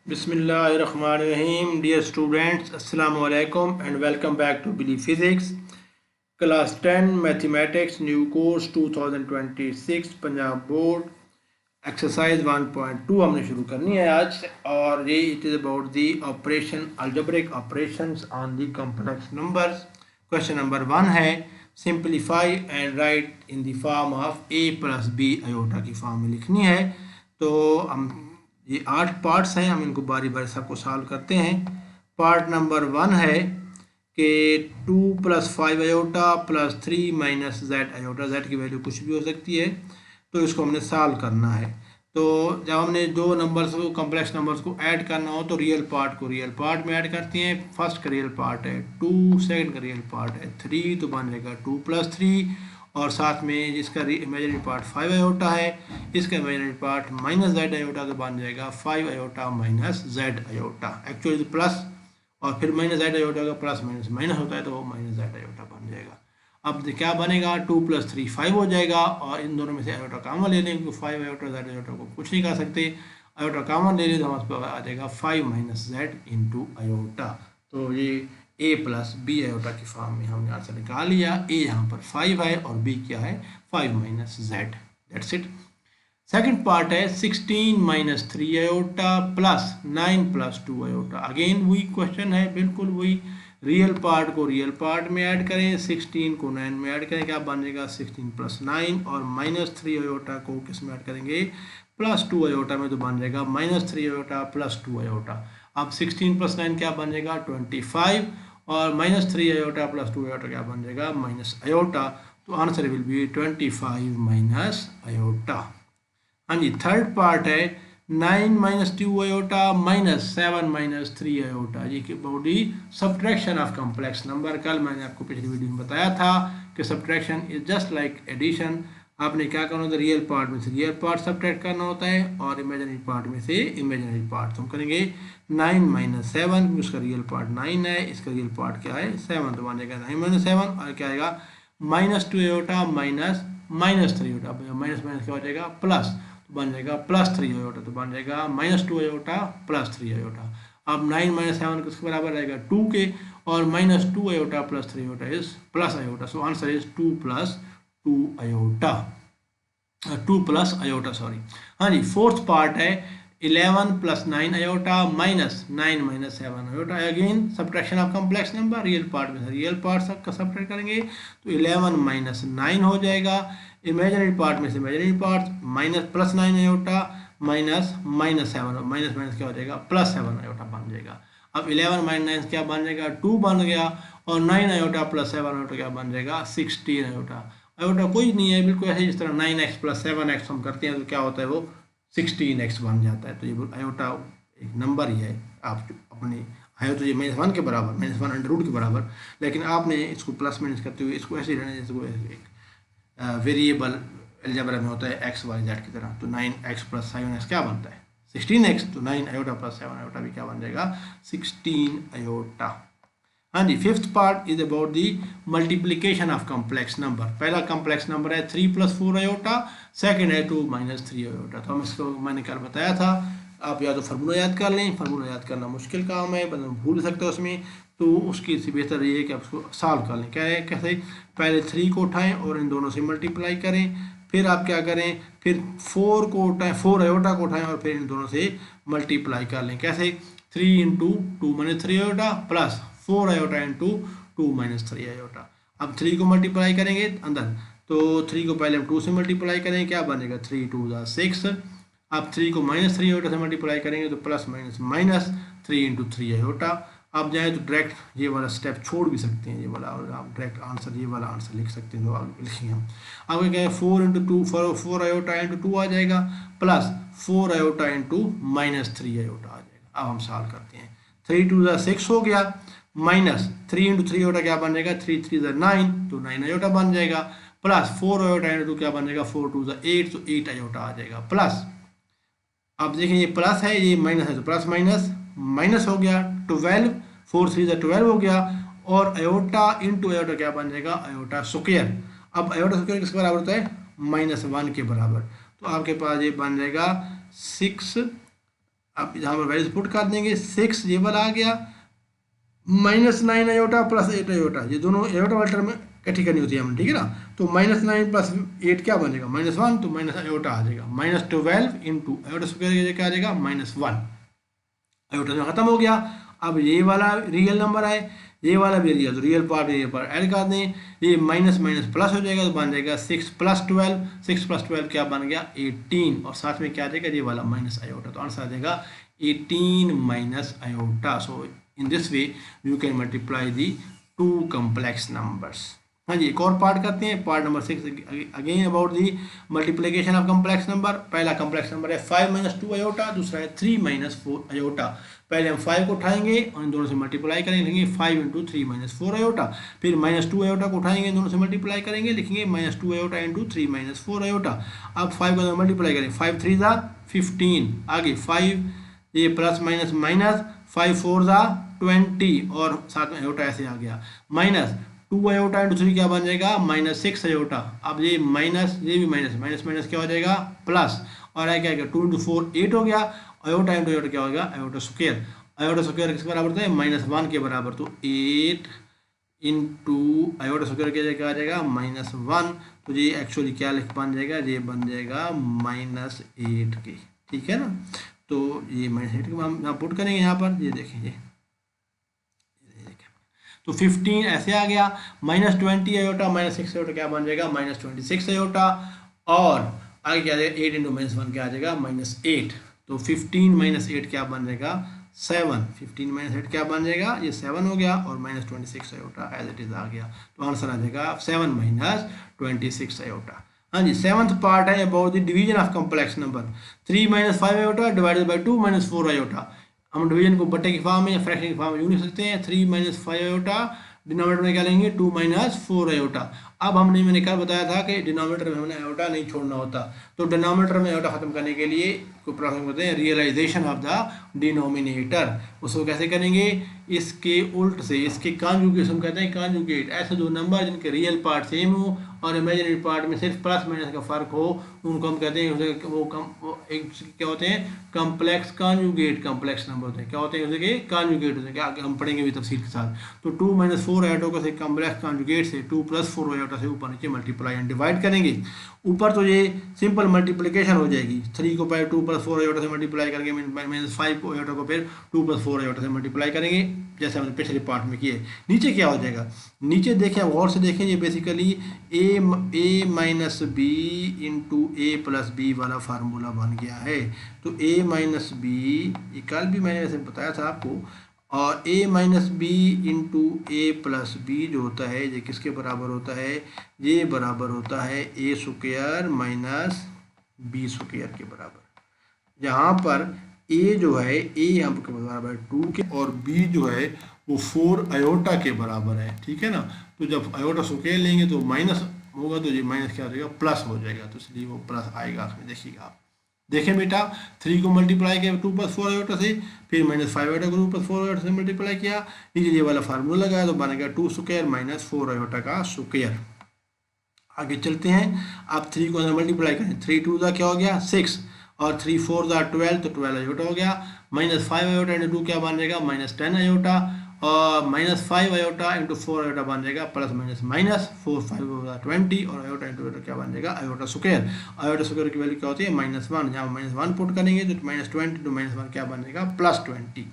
Bismillahirrahmanirrahim. Dear students, Assalamu alaikum and welcome back to Billy Physics. Class 10 Mathematics New Course 2026 Punjab board exercise 1.2 हमने शुरू करनी है आज से और ये it is about the operation algebraic operations on the complex numbers. Question number 1 है simplify and write in the form of a plus b iota की फॉर्म में लिखनी है। तो हम ये 8 पार्ट्स हैं, हम इनको बारी बारी सबको सॉल्व करते हैं। पार्ट नंबर 1 है कि 2 + 5 आयोटा + 3 - z आयोटा, z की वैल्यू कुछ भी हो सकती है, तो इसको हमने सॉल्व करना है। तो जब हमने दो नंबर्स को कॉम्प्लेक्स नंबर्स को ऐड करना हो तो रियल पार्ट को रियल पार्ट में ऐड करते हैं। फर्स्ट का रियल पार्ट है 2, सेकंड का रियल पार्ट है 3, तो बन जाएगा 2 + 3 और साथ में जिसका इमेजिनरी पार्ट 5 आयोटा है, इसका इमेजिनरी पार्ट -z आयोटा, तो बन जाएगा 5 iota - z iota. Actually plus और फिर -z आयोटा का प्लस माइनस माइनस होता है तो वो -z आयोटा बन जाएगा। अब क्या बनेगा 2 + 3 5 हो जाएगा और इन दोनों में से आयोटा कॉमन ले लें क्योंकि 5 आयोटा z आयोटा को कुछ नहीं कर सकते। आयोटा कॉमन ले लें तो हमारे पास आ जाएगा 5 - z × आयोटा। तो ये a + b आयोटा की फॉर्म में हमने आंसर निकाल लिया। a यहाँ पर 5 है और b क्या है 5 - z। That's it. Second part है 16 - 3 आयोटा + 9 + 2 आयोटा। अगेन वही क्वेश्चन है, बिल्कुल वही। रियल पार्ट को रियल पार्ट में ऐड करें, 16 को 9 में ऐड करें, क्या बन जाएगा 16 + 9 और -3 आयोटा को किस में ऐड करेंगे +2 आयोटा में, तो बन जाएगा -3 आयोटा + 2 आयोटा। अब 16 + 9 क्या बन जाएगा 25 और -3 आयोटा + 2 आयोटा क्या बन जाएगा आयोटा। तो आंसर विल बी 25 - आयोटा। हाँ जी, थर्ड पार्ट है 9 - 2 आयोटा -7 - 3 आयोटा। ये की body subtraction of complex number. कल मैंने आपको पिछली वीडियो में बताया था कि subtraction is just like addition. आपने क्या करना होता है, रियल पार्ट में से रियल पार्ट सब्ट्रैक्ट करना होता है और इमेजिनरी पार्ट में से इमेजिनरी पार्ट। तो हम करेंगे 9 - 7, उसका रियल पार्ट 9 है, इसका रियल पार्ट क्या है 7, तो बन जाएगा 9 - 7 और क्या आएगा -2 आयोटा -3 आयोटा। माइनस माइनस क्या हो जाएगा प्लस, बन जाएगा +3 आयोटा, तो बन जाएगा -2 आयोटा +3 आयोटा। अब 9 - 7 किसके बराबर रहेगा 2 के और -2 iota +3 iota is plus iota. So answer is 2 + 2 iota, 2 + iota sorry. हाँ जी, फोर्थ पार्ट है 11 + 9 iota -9 - 7 iota. Again subtraction of complex number, real part में रियल पार्ट सबका सब्ट्रैक्ट करेंगे तो 11 - 9 हो जाएगा। इमेजिनरी पार्ट में से imaginary part -+9 iota -7 minus minus क्या हो जाएगा +7 आयोटा बन जाएगा। अब 11 - 9 क्या बन जाएगा 2 बन गया और 9 आयोटा +7 आयोटा क्या बन जाएगा 16 आयोटा। आयोटा कोई नहीं है, बिल्कुल ऐसे जिस तरह 9x + 7x हम करते हैं तो क्या होता है वो 16x बन जाता है। तो ये आयोटा एक नंबर ही है, आप अपने है तो ये -1 के बराबर, -1 √ के बराबर, लेकिन आपने इसको प्लस माइनस करते हुए इसको ऐसे रहना जैसे एक वेरिएबल अलजेब्रा में होता है x y z की तरह। तो 9x + 7x क्या बनता है 16x, तो 9 आयोटा + 7 आयोटा भी क्या बन जाएगा 16 आयोटा। हाँ जी, fifth part is about the multiplication of complex number. पहला कॉम्प्लेक्स नंबर है 3 + 4 आयोटा, सेकंड है 2 - 3 आयोटा। तो हम इसको मैंने कल बताया था, आप या तो फार्मूला याद कर लें, फार्मूला याद करना मुश्किल काम है, भूल सकते हो उसमें, तो उसकी से बेहतर ये है कि आप उसको सॉल्व कर लें। क्या है कैसे, पहले 3 को उठाएं और इन दोनों से मल्टीप्लाई करें, फिर आप क्या करें फिर 4 को उठाएं, 4 आयोटा को उठाएं और फिर इन दोनों से मल्टीप्लाई कर लें। कैसे 3 × 2 - 3 आयोटा + 4 आयोटा × 2 - 3 आयोटा। अब 3 को मल्टीप्लाई करेंगे अंदर, तो 3 को पहले हम 2 से मल्टीप्लाई करें, क्या बनेगा 3 × 2 = 6। अब 3 को -3 आयोटा से मल्टीप्लाई करेंगे तो प्लस माइनस -3 × 3 आयोटा। अब जाए तो डायरेक्ट ये वाला स्टेप छोड़ भी सकते हैं, ये वाला, और आप डायरेक्ट आंसर ये वाला आंसर लिख सकते हैं, तो आप लिखिए हम। अब क्या है 4 × 2 4 आयोटा × 2 आ जाएगा प्लस 4 आयोटा × -3 आयोटा आ जाएगा। अब हम सॉल्व करते हैं, 3 × 2 = 6 हो गया, -3 × 3 आयोटा क्या बन जाएगा 3 × 3 = 9, तो 9 आयोटा बन जाएगा, प्लस 4 आयोटा × 2 क्या बन जाएगा 4 × 2 = 8, तो 8 आयोटा आ जाएगा। प्लस अब देखें ये प्लस है ये माइनस है, तो प्लस माइनस हो गया 12, 4 × 3 = 12 हो गया, और आयोटा × आयोटा क्या बन जाएगा आयोटा स्क्वायर। अब आयोटा स्क्वायर किसके बराबर होता है -1 के बराबर, तो आपके पास ये बन जाएगा 6 अब यहाँ पर वैल्यूज पुट कर देंगे, 6 ये वाला आ गया, -9 आयोटा प्लस 8 आयोटा, ये दोनों आयोटा वाले टर्म में इकट्ठी करनी होती है हमने, ठीक है ना। तो -9 प्लस 8 क्या बनेगा, -1, तो माइनस आयोटा आ जाएगा, -12 इंटू आयोटा स्क्वायर क्या आ जाएगा, -1, आयोटा में खत्म हो गया। अब ये वाला रियल नंबर है, ये वाला भी रियल, तो रियल पार्ट ऐड कर दें, ये माइनस माइनस प्लस हो जाएगा, तो बन जाएगा 6 + 12, 6 + 12 क्या बन गया, 18, और साथ में क्या आ जाएगा, ये वाला माइनस आयोटा, तो आंसर आ जाएगा 18 minus iota. So in this way you can multiply the two complex numbers. हाँ जी, एक और पार्ट करते हैं, part number 6 again about the multiplication of complex number. पहला कॉम्प्लेक्स नंबर है 5 - 2 आयोटा, दूसरा है 3 - 4 आयोटा। पहले हम 5 को उठाएंगे और इन दोनों से मल्टीप्लाई करेंगे, लिखेंगे 5 × 3 - 4 आयोटा। फिर -2 आयोटा को उठाएंगे, इन दोनों से मल्टीप्लाई करेंगे, लिखेंगे -2 आयोटा × 3 - 4 आयोटा। अब 5 को मल्टीप्लाई करें, 5 × 3 = 15, आगे 5 ये प्लस माइनस माइनस, 5 × 4 = 20, और साथ में आयोटा ऐसे आ गया, -2 आयोटा × 3 क्या बन जाएगा, -6 आयोटा। अब ये माइनस, ये भी माइनस, माइनस माइनस क्या हो जाएगा, प्लस, और है क्या, 2 × 4 8 हो गया, आयोटा × आयोटा क्या हो गया, आयोटा स्क्वायर। आयोटा स्क्वायर किसके बराबर होता है, -1 के बराबर, तो 8 × आयोटा स्क्वायर क्या आ जाएगा, -1, तो ये एक्चुअली क्या लिख बन जाएगा, ये बन जाएगा -8 के, ठीक है ना। तो ये -8 के हम यहाँ पुट करेंगे, यहाँ पर ये देखें, ये तो 15 ऐसे आ गया, -20 आयोटा -6 आयोटा क्या बन जाएगा, -26 आयोटा, और आगे क्या आ जाएगा, 8 × -1 क्या आ जाएगा, -8, तो 15 - 8 क्या बन जाएगा, 7, 15 - 8 क्या बन जाएगा, ये 7 हो गया, और -26 आयोटा एज इट इज आ गया, तो आंसर आ जाएगा 7 - 26 आयोटा। हाँ जी, 7th पार्ट है about the division of complex number. 3 - 5 iota divided by 2 - 4 iota. हम डिवीजन को बट्टे की फॉर्म में या फ्रैक्शन की फॉर्म में यूँ लिख सकते हैं, 3 - 5 आयोटा, डिनोमिनेटर में क्या लेंगे, 2 - 4 आयोटा। अब मैंने कल बताया था कि डिनोमिनेटर में हमने आयोटा नहीं छोड़ना होता, तो डिनोमिनेटर में आयोटा खत्म करने के लिए को प्रोसेस करते हैं रियलाइजेशन ऑफ द डिनोमिनेटर। उसको कैसे करेंगे, इसके उल्ट से, इसके कांजुगेट, हम कहते हैं कांजुगेट, ऐसे दो नंबर जिनके रियल पार्ट सेम हो और इमेजिनरी पार्ट में सिर्फ प्लस माइनस का फर्क हो, उनको हम कहते हैं वो एक क्या होते हैं, कॉम्प्लेक्स कांजुगेट कॉम्प्लेक्स नंबर होते हैं। क्या होते हैं उसके, कांजुगेट होते हैं, क्या हम पढ़ेंगे भी तफसील के साथ। तो 2 - 4 आयोटा को से कॉम्प्लेक्स कांजुगेट से 2 + 4 आयोटा से ऊपर नीचे मल्टीप्लाई एंड डिवाइड करेंगे। ऊपर तो ये सिंपल मल्टीप्लिकेशन हो जाएगी, 3 को पहले 2 + 4 आयोटा से मल्टीप्लाई करेंगे, -5 को आयोटा को फिर 2 + 4 आयोटा से मल्टीप्लाई करेंगे, जैसे हमने पिछले पार्ट में किए। नीचे क्या हो जाएगा, नीचे देखें, गौर से देखें, ये basically a - b × a + b वाला फार्मूला बन गया है। तो a - b, ये कल भी मैंने वैसे बताया था आपको, और a - b × a + b जो होता है, ये किसके बराबर होता है, ये बराबर होता है a² - b² के बराबर। यहाँ पर a जो है, a यहाँ पर बराबर 2 के, और b जो है वो 4 आयोटा के बराबर है, ठीक है ना। तो जब आयोटा स्क्वायर लेंगे तो माइनस होगा, तो ये माइनस क्या हो जाएगा, प्लस हो जाएगा, तो इसलिए वो प्लस आएगा। उसमें देखिएगा आप, देखें बेटा, 3 को मल्टीप्लाई किया 2 + 4 आयोटा से, फिर -5 आयोटा को 2 + 4 आयोटा से मल्टीप्लाई किया, नीचे ये वाला फार्मूला लगाया, तो बनेगा 2² - 4 आयोटा का स्क्वायर। आगे चलते हैं, आप 3 को मल्टीप्लाई करें, 3 × 2 क्या हो गया, 6, और 3 × 4 = 12, तो 12 आयोटा हो गया, -5 आयोटा × 2 क्या बन जाएगा, -10 आयोटा, और -5 आयोटा × 4 आयोटा बन जाएगा प्लस माइनस माइनस, 4 × 5 होगा 20, और आयोटा × आयोटा क्या बन जाएगा, आयोटा स्क्वायर। आयोटा स्क्वायर की वैल्यू क्या होती है, -1, जहाँ -1 पुट करेंगे तो -20 × -1 क्या बन जाएगा, +20।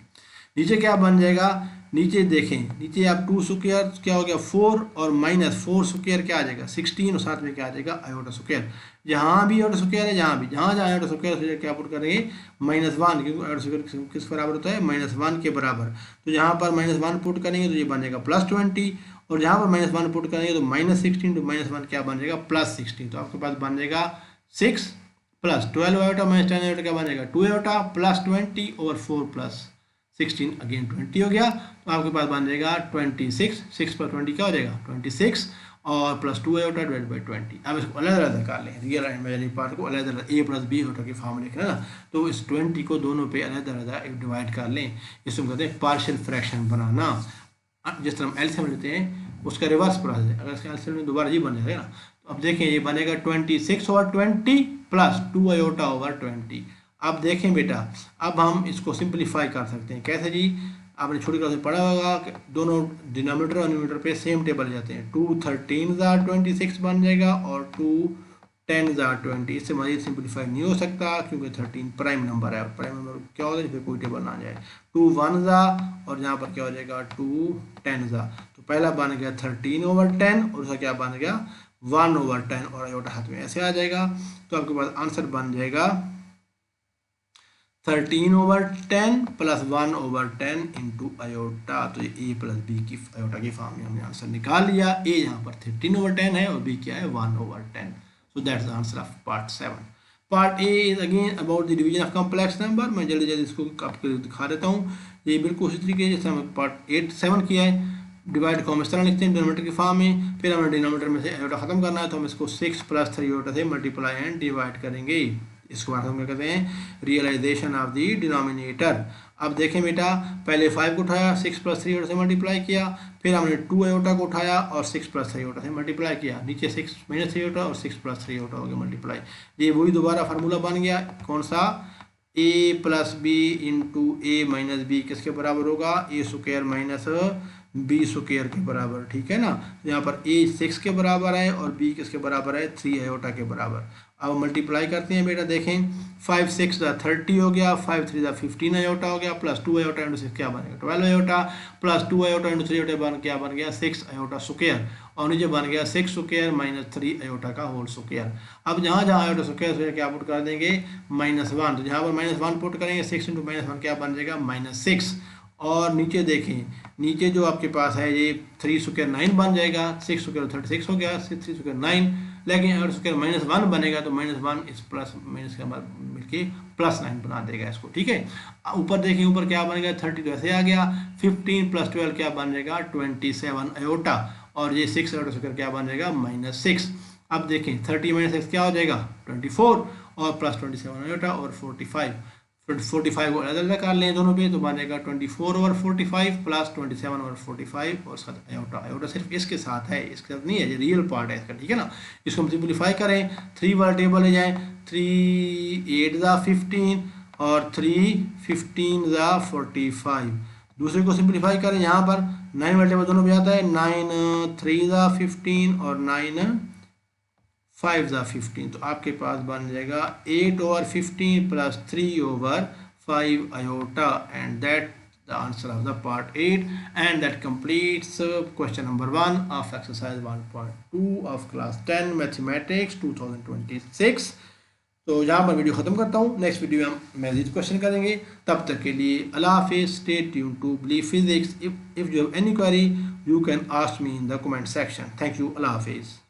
नीचे क्या बन जाएगा, नीचे देखें, नीचे आप 2² क्या हो गया 4, और -4² क्या आ जाएगा 16, और साथ में क्या आ जाएगा, आयोटा स्क्वायर। जहाँ भी आयोटा स्क्वायर है, जहाँ जहाँ आयोटा स्क्वायर से क्या पुट करेंगे, -1, क्योंकि आयोटा स्क्वायर किस बराबर होता है, -1 के बराबर। तो जहाँ पर -1 पुट करेंगे तो ये बन जाएगा +20, और जहाँ पर -1 पुट करेंगे तो -16 × -1 क्या बन जाएगा, +16। तो आपके पास बन जाएगा 6 + 12 आयोटा -10 आयोटा क्या बन जाएगा, 2 आयोटा +20 और 4 + 16 अगेन 20 हो गया। तो आपके पास बन जाएगा 26, 6 + 20 क्या हो जाएगा 26, और +2 आयोटा / 20। अब इसको अलग अलग कर लें, रियल एंड इमेजिनरी पार्ट को अलग अलग a + b आयोटा की फॉर्म लिखना है ना, तो इस 20 को दोनों पे अलग अलग डिवाइड कर लें। इसको कहते हैं पार्शियल फ्रैक्शन बनाना। जिस तरह हम एलसीएम लेते हैं उसका रिवर्स प्रोसेस है, अगर इसका एलसीएम दोबारा ये बन जाएगा ना, तो अब देखें ये बनेगा 26 / 20 + 2 आयोटा / 20। अब देखें बेटा, अब हम इसको सिंपलीफाई कर सकते हैं। कैसे जी? आपने छोटी क्लास में पढ़ा होगा कि दोनों डिनोमिनेटर और न्यूमरेटर पे सेम टेबल जाते हैं। 2 13 26 बन जाएगा और 2 10 20। इससे मजीद सिंपलीफाई नहीं हो सकता क्योंकि 13 प्राइम नंबर है। और प्राइम नंबर क्या होता है? फिर कोई टेबल ना जाए। 2 1 और यहाँ पर क्या हो जाएगा? 2 10 तो पहला बन गया 13/10 और उसका क्या बन गया? 1/10 और आयोटा हाथ में ऐसे आ जाएगा। तो आपके पास आंसर बन जाएगा 13/10 प्लस 1/10 इंटू आयोटा। तो ये ए प्लस बी की आयोटा की फॉर्म में हमने आंसर निकाल लिया। ए यहाँ पर 13/10 है और बी क्या है? 1/10। So that's the answer of part 7। Part A is again about the division of complex number. मैं जल्दी जल्दी इसको आपको दिखा देता हूँ। ये बिल्कुल उसी तरीके जैसे हमने पार्ट 7 किया है। डिवाइड को हम इस तरह लिखते हैं डिनोमिनेटर की फॉर्म में, फिर हमें डिनोमिनेटर में से आयोटा खत्म करना है तो हम इसको 6 + 3 आयोटा से मल्टीप्लाई एंड डिवाइड करेंगे। इसको हम क्या कहते हैं? Realisation of the denominator. अब देखें बेटा, पहले 5 को उठाया, 6 + 3 आयोटा से मल्टीप्लाई किया, फिर हमने 2 आयोटा को उठाया और 6 + 3 आयोटा से मल्टीप्लाई किया। नीचे 6 - 3 आयोटा और 6 + 3 आयोटा हो गया मल्टीप्लाई। ये वही दोबारा फार्मूला बन गया। कौन सा? a + b into a - b किसके बराबर होगा? a² - b² के बराबर। ठीक है ना? यहाँ पर a 6 के बराबर है और b किसके बराबर है? 3 आयोटा के बराबर। अब मल्टीप्लाई करते हैं बेटा, देखें 5 6 30 हो गया, 5 3 15 आयोटा हो गया, प्लस 2 आयोटा इंटू 6 क्या बनेगा? 12 iota, plus 2 iota into 3 iota क्या बन गया? 6 आयोटा स्क्वायर। और नीचे बन गया 6 स्क्वायर - 3 आयोटा का होल स्क्वायर। अब जहाँ जहाँ आयोटा स्क्वायर क्या पुट कर देंगे? -1। तो जहाँ पर -1 पुट करेंगे 6 × -1 क्या बन जाएगा? -6। और नीचे देखें, नीचे जो आपके पास है ये 3 स्क्वायर 9 बन जाएगा, 6 स्क्वायर 36 हो गया, 3 स्क्वायर 9। लेकिन अगर स्क्वायर -1 बनेगा तो -1 इस प्लस माइनस के बाद मिलके +9 बना देगा इसको। ठीक है? ऊपर देखें, ऊपर क्या बनेगा? 30 तो ऐसे आ गया। 15 + 12 क्या बन जाएगा? 27 आयोटा। और ये 6 आयोटा स्क्वायर क्या बन जाएगा? -6। अब देखें 30 - 6 क्या हो जाएगा? 24 और प्लस 27 आयोटा और 45 को अलग अलग कर लें दोनों पे तो बनेगा 24/45 प्लस 27/45 और साथ आयोटा। आयोटा सिर्फ इसके साथ है, इसके साथ नहीं है, ये रियल पार्ट है इसका। ठीक है ना? इसको हम सिंपलीफाई करें, 3 वाला टेबल ले जाएं, 3 8 15 और 3 15 45। दूसरे को सिंपलीफाई करें, यहाँ पर 9 वाला टेबल दोनों पे आता है, 9 3 15 और 9 5 15। तो आपके पास बन जाएगा 8/15 plus 3/5 iota. And that the answer of the part 8 and that completes question number 1 of exercise 1.2 of class 10 mathematics 2026। तो यहाँ पर वीडियो ख़त्म करता हूँ। नेक्स्ट वीडियो में हम मज़ीद क्वेश्चन करेंगे। तब तक के लिए अल्लाह हाफिज़। Stay tune to believe physics. If you have any query you can ask me in the comment section. Thank you. अल्लाह हाफिज़।